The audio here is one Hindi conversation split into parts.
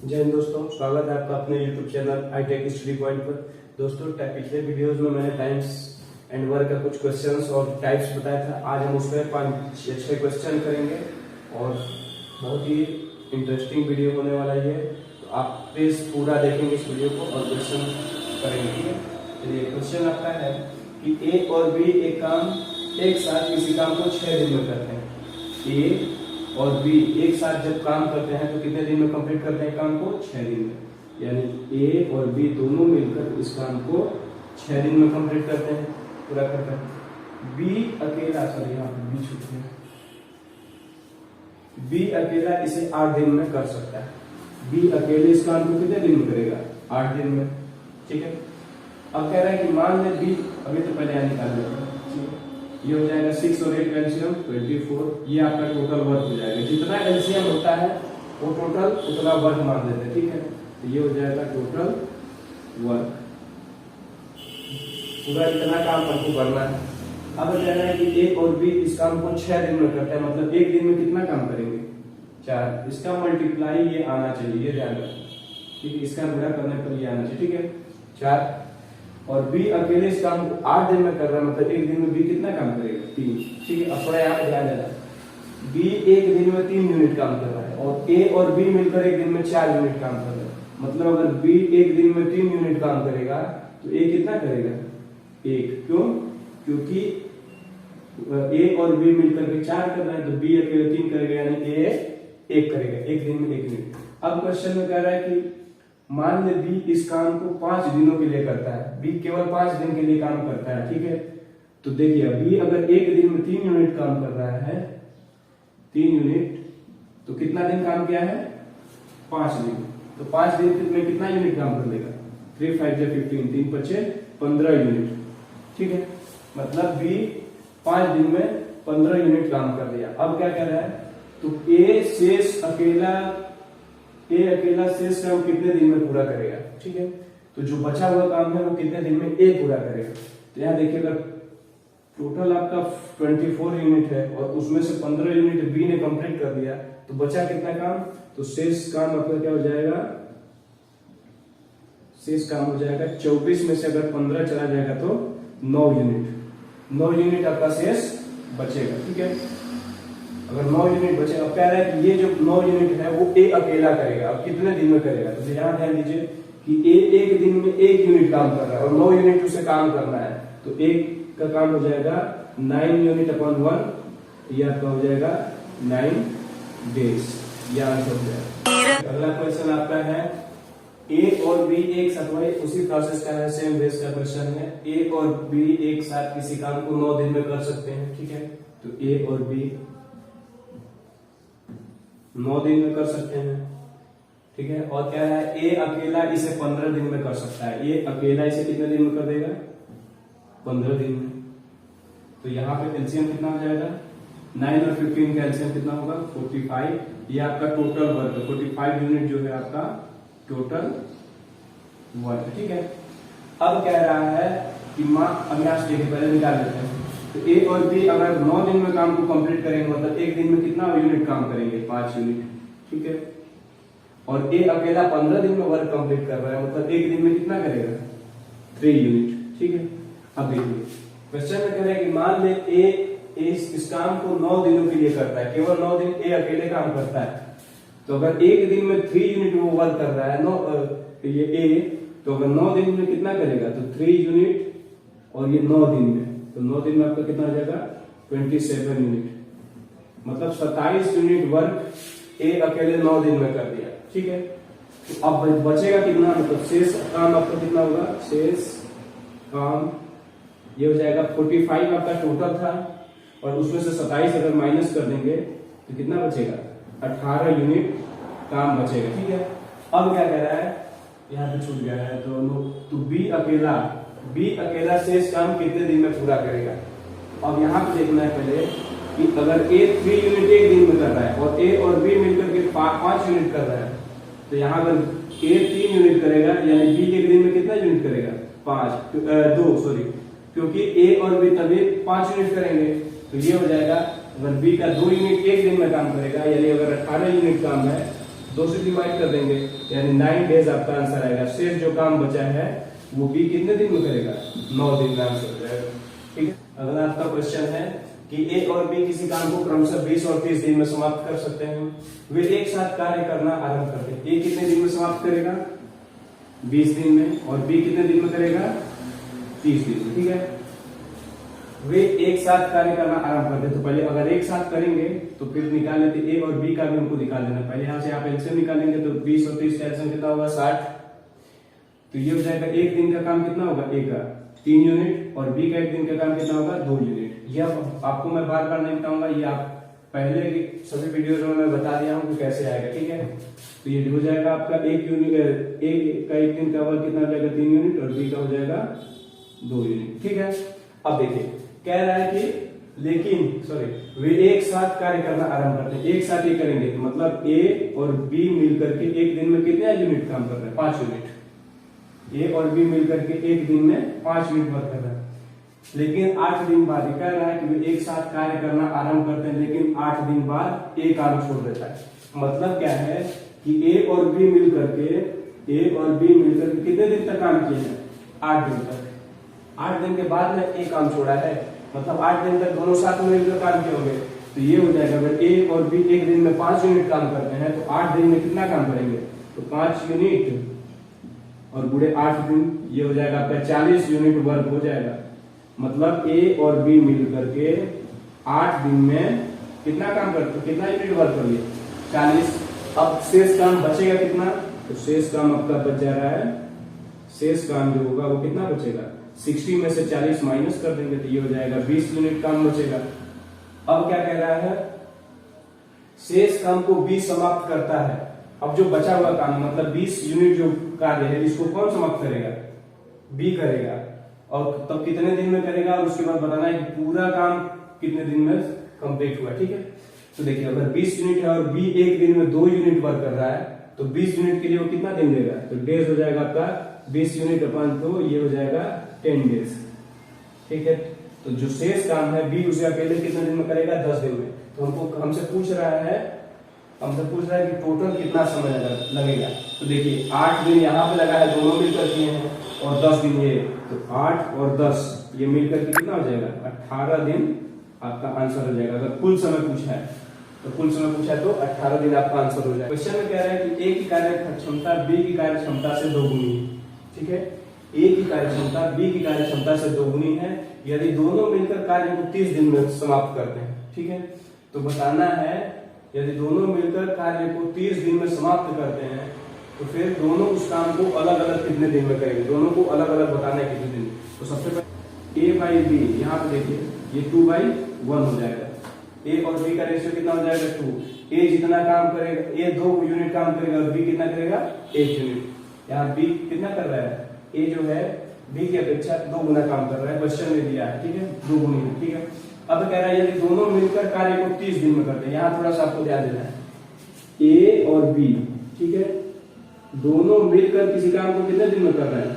जय हिंद दोस्तों, स्वागत है आपका अपने YouTube channel iTech study point पर। दोस्तों, पिछले वीडियोस में मैंने टाइम्स एंड वर्क का कुछ क्वेश्चंस और टाइप्स बताया था। आज हम उसमें 5-6 क्वेश्चन करेंगे और बहुत ही इंटरेस्टिंग वीडियो होने वाला है। तो आप प्लीज पूरा देखेंगे इस वीडियो को और क्वेश्चन करेंगे, ठीक है। चलिए, क्वेश्चन आपका है कि ए और बी एक साथ किसी काम को 6 दिन में करते हैं। ए और बी एक साथ जब काम करते हैं तो कितने दिन में कंप्लीट करते हैं काम को? 6 दिन में। यानी ए और बी दोनों मिलकर इस काम को 6 दिन में कंप्लीट करते हैं, पूरा करते हैं। बी अकेला, सॉरी यहाँ पे बी छूट गया, बी अकेला इसे 8 दिन में कर सकता है। बी अकेले इस काम को कितने दिन में करेगा? 8 दिन में, ठीक है। अब कह रहा है कि मान ले बी, अभी तो पहले यहाँ निकाल लेते हैं, ये हो जाएगा 6 और 8 एलसीएम 24। ये आपका टोटल वर्क हो जाएगा। जितना एलसीएम होता है वो टोटल उतना वर्क मान लेते हैं, ठीक है। तो ये हो जाएगा टोटल वर्क, पूरा इतना काम हमको करना है। अब कह रहा है कि ए और बी इस काम को 6 दिन में करते हैं, मतलब एक दिन में कितना काम करेंगे? 4। इसका मल्टीप्लाई ये आना चाहिए, ये ध्यान रखें, ठीक है। इसका गुणा करने पर ये आना चाहिए, ठीक है, 4। और बी अकेले इस काम को 8 दिन में कर रहा है, मतलब एक दिन में बी कितना काम करेगा? 3, ठीक है। अब थोड़ा यहाँ ध्यान देना, बी एक दिन में 3 यूनिट काम कर रहा है और ए और बी मिलकर एक दिन में 4 यूनिट काम कर रहे हैं। मतलब अगर बी एक दिन में 3 यूनिट काम करेगा तो ए कितना करेगा? 1। क्यों? क्योंकि ए और बी मिलकर के 4 कर रहे हैं, तो बी अकेले 3 करेगा, यानी ए 1 करेगा, एक दिन में 1 यूनिट। अब क्वेश्चन में कह रहा है कि मान ले बी इस काम को 5 दिनों के लिए करता है। बी केवल 5 दिन के लिए काम करता है, ठीक है। तो देखिए, बी अगर एक दिन में 3 यूनिट काम कर रहा है, 3 यूनिट, तो कितना दिन काम किया है? 5 दिन। तो 5 दिन में कितना यूनिट काम कर लेगा? 3 5 15, 3 5 15 यूनिट, ठीक है। मतलब बी 5 दिन में 15 यूनिट काम कर लिया। अब क्या कह रहा है? तो ए अकेला शेष काम कितने दिन में पूरा करेगा, ठीक है। तो जो बचा हुआ काम है वो कितने दिन में ए पूरा करेगा? तो यहाँ देखिएगा, टोटल आपका 24 यूनिट है और उसमें से 15 यूनिट बी ने कंप्लीट कर दिया, तो बचा कितना काम? तो शेष काम आपका क्या हो जाएगा? शेष काम हो जाएगा 24 में से अगर 15 चला जाएगा तो 9 यूनिट आपका शेष बचेगा, ठीक है। अगर 9 यूनिट बचे, अब कह रहा है कि ये जो 9 यूनिट है वो ए अकेला करेगा। अब कितने दिन में करेगा? तो यहाँ ध्यान दीजिए कि ए एक दिन में 1 यूनिट काम कर रहा है और 9 यूनिट उसे काम करना है, तो एक का काम हो जाएगा 9 यूनिट अपॉन 1, ये आपका हो जाएगा 9 डेज। ये आंसर हो जाएगा। अगला क्वेश्चन आपका है ए और बी एक साथ, वही उसी प्रोसेस का है, सेम बेस का क्वेश्चन है। ए और बी एक साथ किसी काम को 9 दिन में कर सकते हैं, ठीक है। तो ए और बी 9 दिन में कर सकते हैं, ठीक है। और क्या है? ए अकेला इसे 15 दिन में कर सकता है। ए अकेला इसे कितने दिन में कर देगा? 15 दिन में। तो यहाँ पे एलसीएम कितना हो जाएगा? 9 और 15 का एलसीएम कितना होगा? 45। ये आपका टोटल वर्क है, 45 यूनिट जो है आपका टोटल वर्क, ठीक है। अब कह रहा है कि अब यहाँ से देखिए, पहले निकाल लेते हैं। तो ए और बी अगर 9 दिन में काम को कंप्लीट करेंगे, मतलब एक दिन में कितना यूनिट काम करेंगे? 5 यूनिट, ठीक है। और ए अकेला 15 दिन में वर्क कंप्लीट कर रहा है, मतलब एक दिन में कितना करेगा? 3 यूनिट, ठीक है। अब देखिए, क्वेश्चन में कह रहा है कि मान ले ए इस काम को 9 दिनों के लिए करता है, केवल 9 दिन ए अकेले काम करता है। तो अगर एक दिन में 3 यूनिट वो वर्क कर रहा है, ये ए, तो अगर 9 दिन में कितना करेगा? तो 3 यूनिट, और ये 9 दिन में, तो 9 दिन में आपका कितना हो जाएगा? 27 यूनिट, मतलब 27 यूनिट वर्क ए अकेले 9 दिन में कर दिया, ठीक है। तो अब बचेगा कितना? मतलब शेष काम आपका कितना होगा? शेष काम ये हो जाएगा 45 आपका टोटल था, और उसमें से 27 अगर माइनस कर देंगे तो कितना बचेगा? 18 यूनिट काम बचेगा, ठीक है। अब क्या कह रहा है? यहाँ पे छूट गया है, तो बी अकेला शेष काम कितने दिन में पूरा करेगा? अब यहाँ पे देखना है पहले कि अगर ए 3 यूनिट एक दिन में कर रहा है और ए और बी मिलकर के 5 यूनिट कर रहा है, तो यहाँ अगर ए 3 यूनिट करेगा, यानी बी एक दिन में कितना यूनिट करेगा? 2, सॉरी, क्योंकि ए और बी तभी 5 यूनिट करेंगे, तो ये हो जाएगा, अगर बी का 2 यूनिट एक दिन में काम करेगा, यानी अगर 18 यूनिट काम है 2 से डिवाइड कर देंगे, यानी 9 डेज आपका आंसर आएगा। शेष जो काम बचा है वो बी कितने दिन में करेगा? 9 दिन में आंसर हो जाएगा। ठीक है, अगला आपका क्वेश्चन है कि ए और बी किसी काम को क्रमशः 20 और 30 दिन में समाप्त कर सकते हैं। वे एक साथ कार्य करना आरंभ करते हैं। ए कितने दिन में समाप्त करेगा? 20 दिन में। और बी कितने दिन में करेगा? 30 दिन में। ठीक है, वे एक साथ कार्य करना आरंभ करते हैं। तो पहले अगर एक साथ करेंगे तो फिर निकाल लेते, ए और बी का भी हमको निकाल लेना। पहले यहाँ से आप एलसीएम निकालेंगे तो 20 और 30 का एलसीएम कितना होगा? 60। तो ये हो जाएगा एक दिन का काम कितना होगा? ए का 3 यूनिट और बी का एक दिन का काम कितना होगा? 2 यूनिट। यह आपको मैं बार बार नहीं बताऊंगा, ये आप पहले की सभी वीडियोज में मैं बता दिया हूँ कि कैसे आएगा। ठीक है, तो ये हो जाएगा आपका एक यूनिट, ए का एक दिन का वर्क कितना हो जाएगा? 3 यूनिट और बी का हो जाएगा 2 यूनिट। ठीक है, अब देखिए कह रहा है कि वे एक साथ कार्य करना आरंभ करते हैं। एक साथ ये करेंगे तो मतलब ए और बी मिलकर के एक दिन में कितने यूनिट काम कर रहे हैं? 5 यूनिट। ए और बी मिलकर के एक दिन में 5 यूनिट वर्क कर रहे हैं। लेकिन 8 दिन बाद ये कह रहा है कि वे एक साथ कार्य करना आरंभ करते हैं, लेकिन 8 दिन बाद ए काम छोड़ देता है। मतलब क्या है कि ए और बी मिलकर के कितने दिन तक काम किए हैं? 8 दिन तक। 8 दिन के बाद में ए काम छोड़ा है, मतलब 8 दिन तक दोनों साथ में मिलकर काम किए होंगे। तो ये हो जाएगा अगर ए और बी एक दिन में 5 यूनिट काम करते हैं तो 8 दिन में कितना काम करेंगे? तो 5 यूनिट और बुढ़े 8 दिन, ये हो जाएगा आपका 40 यूनिट वर्क हो जाएगा। मतलब ए और बी मिलकर के 8 दिन में कितना काम करते, कितना यूनिट वर्क कर लिए? 40। अब शेष काम बचेगा कितना? तो शेष काम आपका बच जा रहा है, शेष काम जो होगा वो कितना बचेगा? 60 में से 40 माइनस कर देंगे तो ये हो जाएगा 20 यूनिट काम बचेगा। अब क्या कह रहा है? शेष काम को बी समाप्त करता है। अब जो बचा हुआ काम मतलब 20 यूनिट जो कार्य है इसको कौन समाप्त करेगा? बी करेगा। और तब कितने दिन में करेगा और उसके बाद बताना है कि पूरा काम कितने दिन में कंप्लीट हुआ। ठीक है, तो देखिए अगर 20 यूनिट है और बी एक दिन में 2 यूनिट वर्क कर रहा है तो 20 यूनिट के लिए वो कितना दिन देगा? तो डेज हो जाएगा आपका 20 यूनिट अपन, तो ये हो जाएगा 10 डेज। ठीक है, तो जो शेष काम है बी उसे अकेले कितने दिन में करेगा? 10 दिन में। तो हमसे पूछ रहा है कि टोटल कितना समय लगेगा। तो देखिए 8 दिन यहाँ पे लगा है, दोनों मिलकर किए हैं, और 10 दिन ये, तो 8 और 10 ये मिलकर के कितना हो जाएगा? 18 दिन आपका आंसर हो जाएगा। अगर कुल समय पूछा है तो 18 दिन आपका आंसर हो जाएगा। क्वेश्चन में कह रहा है कि ए की कार्य क्षमता बी की कार्य क्षमता से दोगुनी है। ठीक है, ए की कार्य क्षमता बी की कार्य क्षमता से दोगुनी है यदि दोनों मिलकर कार्य को 30 दिन में समाप्त करते हैं। ठीक है, तो बताना है यदि दोनों मिलकर कार्य को 30 दिन में समाप्त करते हैं तो फिर दोनों उस काम को अलग अलग कितने दिन में करेंगे? दोनों को अलग अलग बताना है कितने दिन। तो सबसे पहले ए बाई बी, यहाँ पे देखिए ये 2/1 हो जाएगा। ए और बी का रेशियो कितना हो जाएगा? 2। ए जितना काम करेगा, ए 2 यूनिट काम करेगा और बी कितना करेगा? 1 यूनिट। यहाँ बी कितना कर रहा है? ए जो है बी की अपेक्षा 2 गुना काम कर रहा है, क्वेश्चन में दिया है। ठीक है, 2 गुना। ठीक है, अब कह रहा है यदि दोनों मिलकर कार्य को 30 दिन में करते हैं। यहाँ थोड़ा सा आपको ध्यान देना है, ए और बी, ठीक है, दोनों मिलकर किसी काम को कितने दिन में कर रहे हैं?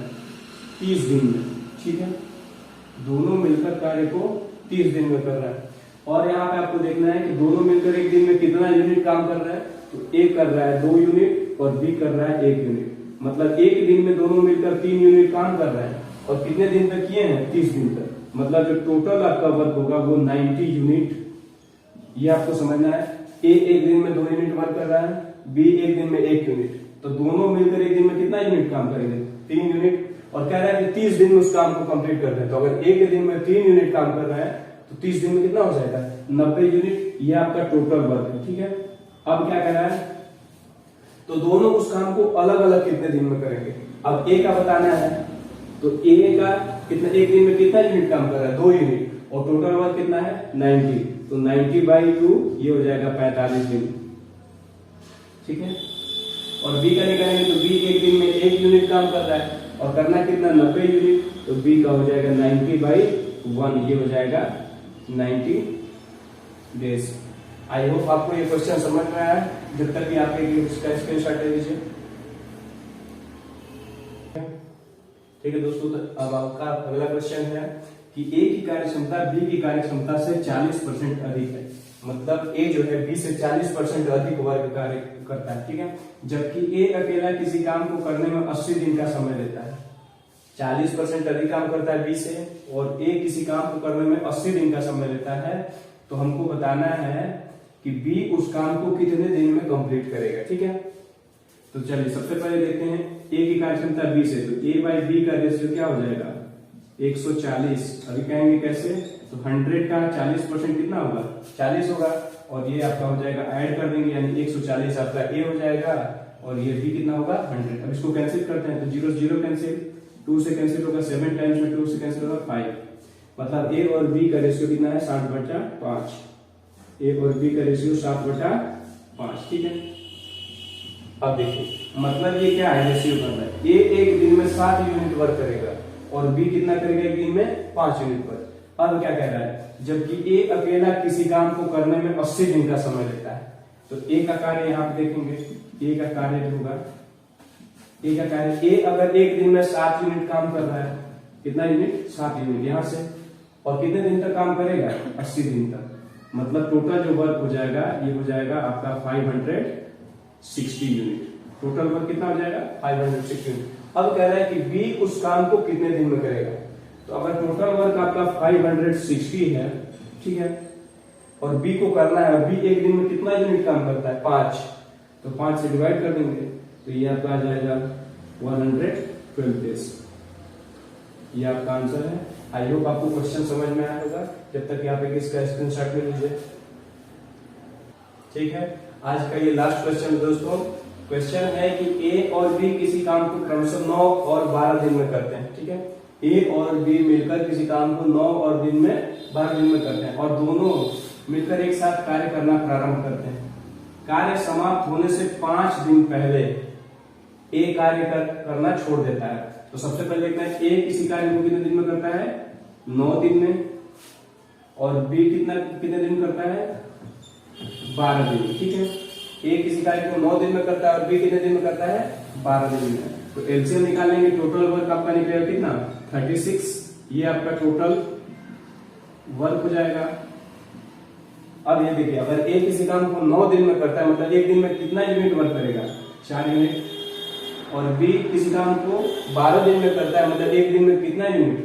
30 दिन में। ठीक है, दोनों मिलकर कार्य को 30 दिन में कर रहा है। और यहाँ पे आपको देखना है कि दोनों मिलकर एक दिन में कितना यूनिट काम कर रहा है। तो ए कर रहा है 2 यूनिट और बी कर रहा है 1 यूनिट। मतलब एक दिन में दोनों मिलकर 3 यूनिट काम कर रहे हैं। और कितने दिन तक किए हैं? 30 दिन तक। मतलब जो टोटल आपका वर्क होगा वो 90 यूनिट। ये आपको समझना है। ए एक दिन में 2 यूनिट वर्क कर रहा है, बी एक दिन में 1 यूनिट। तो दोनों मिलकर एक दिन में कितना यूनिट काम करेंगे? 3 यूनिट। और कह रहा है कि 30 दिन में उस काम को कंप्लीट कर रहे हैं। तो अगर एक दिन में 3 यूनिट काम कर रहा है तो 30 दिन में कितना हो जाएगा? 90 यूनिट। ये आपका टोटल वर्क है। ठीक है, अब क्या कह रहा है? तो दोनों उस काम को अलग अलग कितने दिन में करेंगे। अब ए का बताना है, तो ए का कितना, एक दिन में कितना यूनिट काम कर रहा है? 2 यूनिट। और टोटल वर्क कितना है? 90। तो 90/2 ये हो जाएगा 45 दिन। ठीक है, और बी का निकालेंगे तो बी एक दिन में 1 यूनिट काम कर रहा है और करना कितना? 90 यूनिट। तो बी का हो जाएगा 90/1, ये हो जाएगा 90 डेज। आई होप आपको ये क्वेश्चन समझ में आया। जब तक भी आप इसका स्क्रीनशॉट ले लीजिए। ठीक है दोस्तों, तो अब आपका अगला क्वेश्चन है कि ए की कार्य क्षमता बी की कार्य क्षमता से 40% अधिक है। मतलब ए जो है बी से 40% अधिक वर्क कार्य करता है, ठीक है। जबकि ए अकेला किसी काम को करने में 80 दिन का समय लेता है। 40% अधिक काम करता है बी से, और ए किसी काम को करने में 80 दिन का समय लेता है। तो हमको बताना है कि बी उस काम को कितने दिन में कंप्लीट करेगा, ठीक है। तो चलिए सबसे पहले देखते हैं ए की कार्यक्षमता 20 है, तो ए बाई बी का रेशियो क्या हो जाएगा 140। अभी कहेंगे कैसे, तो 100 का 40% कितना होगा 40 होगा, और ये आपका हो जाएगा ऐड कर देंगे, यानी 140 आपका ए हो जाएगा, और ये बी कितना होगा 100। अब इसको कैंसिल करते हैं, तो 0 0 कैंसिल, 2 से कैंसिल होगा, 7 टाइम्स में 2 से कैंसिल होगा 5, मतलब ए और बी का रेशियो कितना है 60/5। ए और बी का रेशियो 60/5, ठीक है। अब देखिए मतलब ये क्या है, रेशियो करना है। ए एक दिन में 7 यूनिट वर्क करेगा और बी कितना करेगा एक दिन में 5 यूनिट वर्क। अब क्या कह रहा है, जबकि ए अकेला किसी काम को करने में 80 दिन का समय लेता है। तो ए का कार्य यहाँ पे देखेंगे, ए का कार्य जो होगा, ए का कार्य, ए अगर एक दिन में 7 यूनिट काम कर रहा है, कितना यूनिट 7 यूनिट यहां से, और कितने दिन तक काम करेगा 80 दिन तक, मतलब टोटल जो वर्क हो जाएगा ये हो जाएगा आपका 560 यूनिट। टोटल वर्क कितना हो जाएगा 560 यूनिट। अब कह रहा है कि बी उस काम को कितने दिन में करेगा। तो अगर टोटल वर्क आपका 560 है, ठीक है, और बी को करना है, और बी एक दिन में कितना यूनिट काम करता है 5, तो 5 से डिवाइड कर देंगे, तो ये आपका आ जाएगा 112 डेज। ये आपका आंसर है। आई होप आपको क्वेश्चन समझ में आया होगा। जब तक यहाँ पे इसका स्क्रीनशॉट ले लीजिए, ठीक है। आज का ये लास्ट क्वेश्चन दोस्तों, क्वेश्चन है कि ए और बी किसी काम को क्रमशः 9 और 12 दिन में करते हैं, ठीक है। ए और बी मिलकर किसी काम को 9 और 12 दिन में करते हैं, और दोनों मिलकर एक साथ कार्य करना प्रारंभ करते हैं। कार्य समाप्त होने से 5 दिन पहले ए कार्य करना छोड़ देता है। तो सबसे पहले देखना है ए किसी कार्य को कितने दिन में करता है 9 दिन में, और बी कितने दिन करता है 12 दिन, ठीक है। ए किसी कार्य को 9 दिन में करता है और बी कितने दिन में करता है 12 दिन में। तो एलसीएम निकालेंगे, टोटल वर्क आपका निकलेगा कितना 36, ये आपका टोटल वर्क हो जाएगा। अब ये देखिए, अगर ए किसी काम को 9 दिन में करता है, मतलब एक दिन में कितना यूनिट वर्क करेगा 4 यूनिट, और बी किसी काम को 12 दिन में करता है, मतलब एक दिन में कितना यूनिट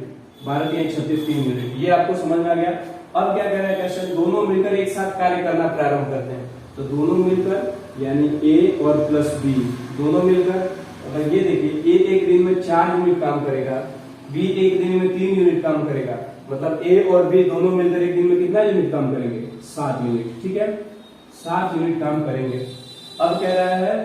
12 3 36 3 यूनिट। ये आपको समझ में आ गया। अब क्या कह रहा है क्वेश्चन, दोनों मिलकर एक साथ कार्य करना प्रारंभ करते हैं। तो दोनों मिलकर यानी ए और प्लस बी दोनों मिलकर, अगर ये देखिए ए एक दिन में 4 यूनिट काम करेगा, बी एक दिन में 3 यूनिट काम करेगा, मतलब ए और बी दोनों मिलकर एक दिन में कितना यूनिट काम करेंगे 7 यूनिट, ठीक है, 7 यूनिट काम करेंगे। अब कह रहा है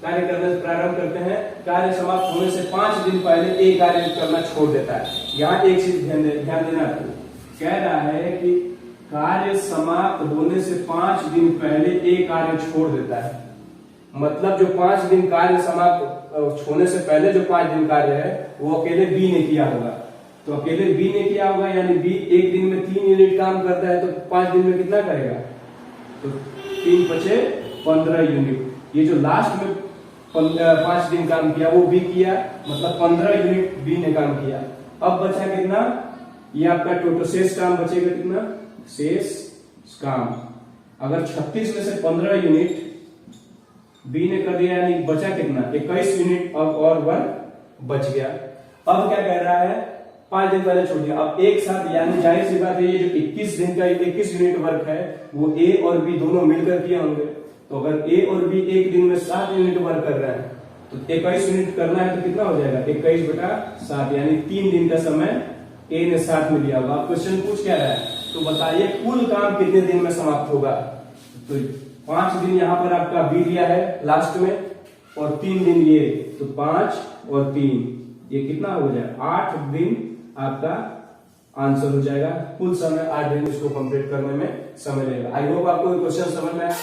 कार्य करना प्रारंभ करते हैं, कार्य समाप्त होने से 5 दिन पहले ए कार्य करना छोड़ देता है। यहाँ एक चीज ध्यान देना आपको, कह रहा है कि कार्य समाप्त होने से 5 दिन पहले ए कार्य छोड़ देता है, मतलब जो 5 दिन कार्य समाप्त होने से पहले जो 5 दिन कार्य है वो अकेले बी ने किया होगा। तो अकेले बी ने किया होगा, यानी बी एक दिन में 3 यूनिट काम करता है, तो 5 दिन में कितना करेगा, तो 3 × 15 यूनिट। ये जो लास्ट में 5 दिन काम किया वो बी किया, मतलब 15 यूनिट बी ने काम किया। अब बचा कितना, ये आपका टोटल शेष काम बचेगा कितना, शेष काम अगर 36 में से 15 यूनिट बी ने कर दिया, यानी बचा कितना 21 यूनिट, अब और वर्क बच गया। अब क्या कह रहा है, 5 दिन पहले छोड़ दिया, अब एक साथ, यानी जाहिर सी बात है ये जो 21 दिन का 21 यूनिट वर्क है वो ए और बी दोनों मिलकर किए होंगे। तो अगर ए और बी एक दिन में 7 यूनिट वर्क कर रहे हैं, तो 21 यूनिट करना है तो कितना हो जाएगा 21/7, यानी 3 दिन का समय ए ने 7 में लिया होगा। क्वेश्चन पूछ क्या रहा है, तो बताइए कुल काम कितने दिन में समाप्त होगा। तो 5 दिन यहाँ पर आपका बी दिया है लास्ट में, और 3 दिन ये, तो 5 और 3 ये कितना हो जाए 8 दिन आपका आंसर हो जाएगा। कुल समय 8 दिन इसको कंप्लीट करने में समय लगेगा। आई होप आपको क्वेश्चन समझ में आया।